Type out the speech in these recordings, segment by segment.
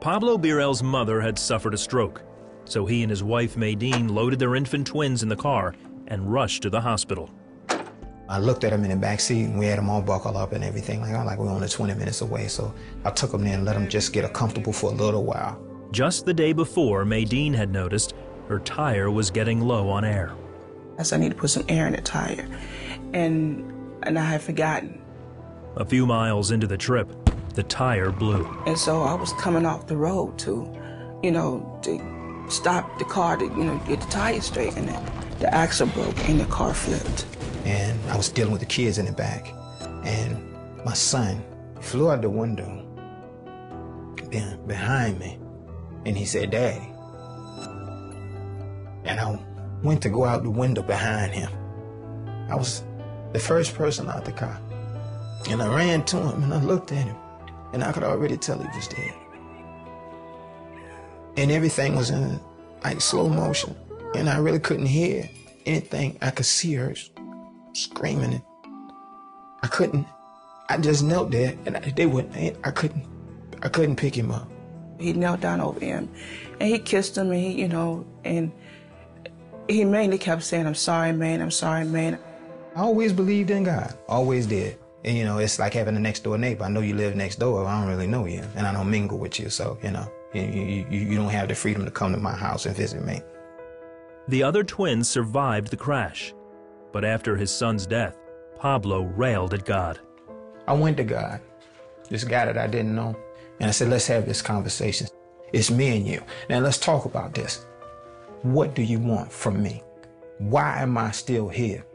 Pablo Birriel's mother had suffered a stroke, so he and his wife Maydeen loaded their infant twins in the car and rushed to the hospital. I looked at them in the back seat, and we had them all buckled up and everything. Like we're only 20 minutes away, so I took them there and let them just get comfortable for a little while. Just the day before, Maydeen had noticed her tire was getting low on air. I said, I need to put some air in the tire, and I had forgotten. A few miles into the trip, the tire blew. And so I was coming off the road to stop the car to, get the tire straight, and the axle broke and the car flipped. And I was dealing with the kids in the back, and my son flew out the window behind me, and he said, "Daddy." And I went to go out the window behind him. I was the first person out the car, and I ran to him, and I looked at him, and I could already tell he was dead. And everything was in like slow motion, and I really couldn't hear anything. I could see her screaming. I just knelt there, and I couldn't pick him up. He knelt down over him, and he kissed him, and and he mainly kept saying, "I'm sorry, man, I'm sorry, man." I always believed in God, always did. And it's like having a next door neighbor. I know you live next door, I don't really know you, and I don't mingle with you, so you don't have the freedom to come to my house and visit me. The other twins survived the crash, but after his son's death, Pablo railed at God. I went to God, this guy that I didn't know, and I said, let's have this conversation. It's me and you. Now let's talk about this. What do you want from me? Why am I still here?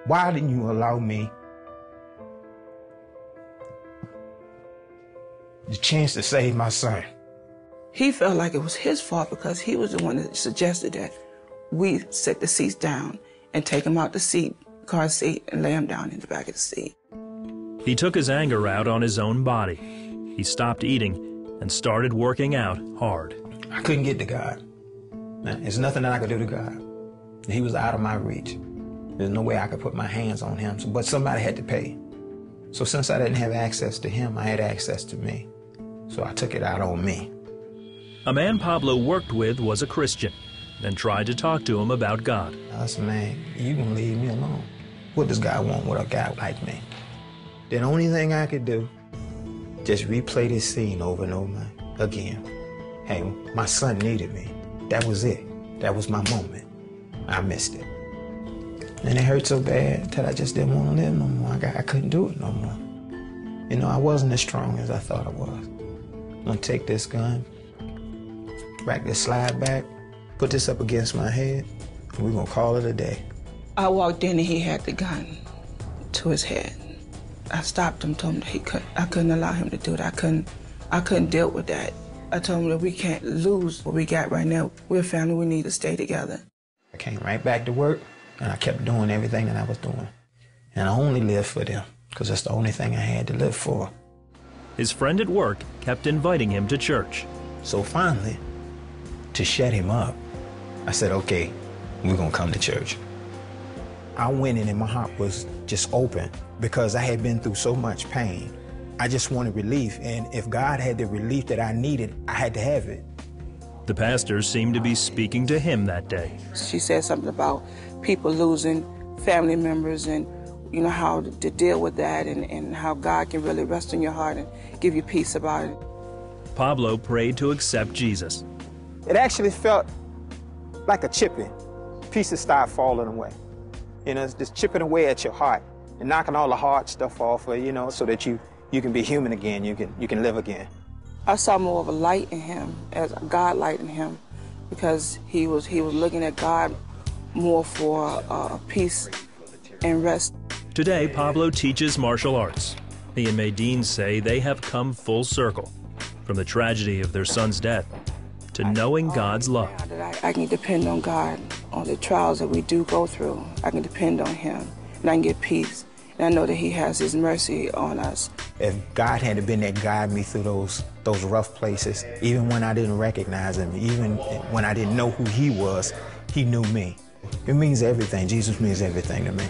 Why didn't you allow me the chance to save my son? He felt like it was his fault because he was the one that suggested that we set the seats down and take him out the car seat and lay him down in the back of the seat. He took his anger out on his own body. He stopped eating and started working out hard. I couldn't get to God. There's nothing that I could do to God. He was out of my reach. There's no way I could put my hands on him, but somebody had to pay. So since I didn't have access to him, I had access to me. So I took it out on me. A man Pablo worked with was a Christian and tried to talk to him about God. I said, man, you can leave me alone. What does God want with a guy like me? The only thing I could do, just replay this scene over and over again. Hey, my son needed me. That was it. That was my moment. I missed it. And it hurt so bad that I just didn't want to live no more. I couldn't do it no more. I wasn't as strong as I thought I was. I'm gonna take this gun, rack this slide back, put this up against my head, and we're gonna call it a day. I walked in and he had the gun to his head. I stopped him, told him that I couldn't allow him to do it. I couldn't deal with that. I told him that we can't lose what we got right now. We're a family, we need to stay together. I came right back to work, and I kept doing everything that I was doing. And I only lived for them, because that's the only thing I had to live for. His friend at work kept inviting him to church. So finally, to shut him up, I said, okay, we're gonna come to church. I went in and my heart was just open because I had been through so much pain. I just wanted relief, and if God had the relief that I needed, I had to have it. The pastor seemed to be speaking to him that day. She said something about people losing family members and how to deal with that and how God can really rest in your heart and give you peace about it. Pablo prayed to accept Jesus. It actually felt like a chipping. Pieces start falling away. It's just chipping away at your heart and knocking all the hard stuff off, so that you can be human again, you can live again. I saw more of a light in him, as a God light in him, because he was looking at God more for peace and rest. Today, Pablo teaches martial arts. He and Maydeen say they have come full circle, from the tragedy of their son's death to knowing God's love. I can depend on God, on the trials that we do go through. I can depend on him, and I can get peace. And I know that he has his mercy on us. If God had been there to guide me through those rough places, even when I didn't recognize him, even when I didn't know who he was, he knew me. It means everything. Jesus means everything to me.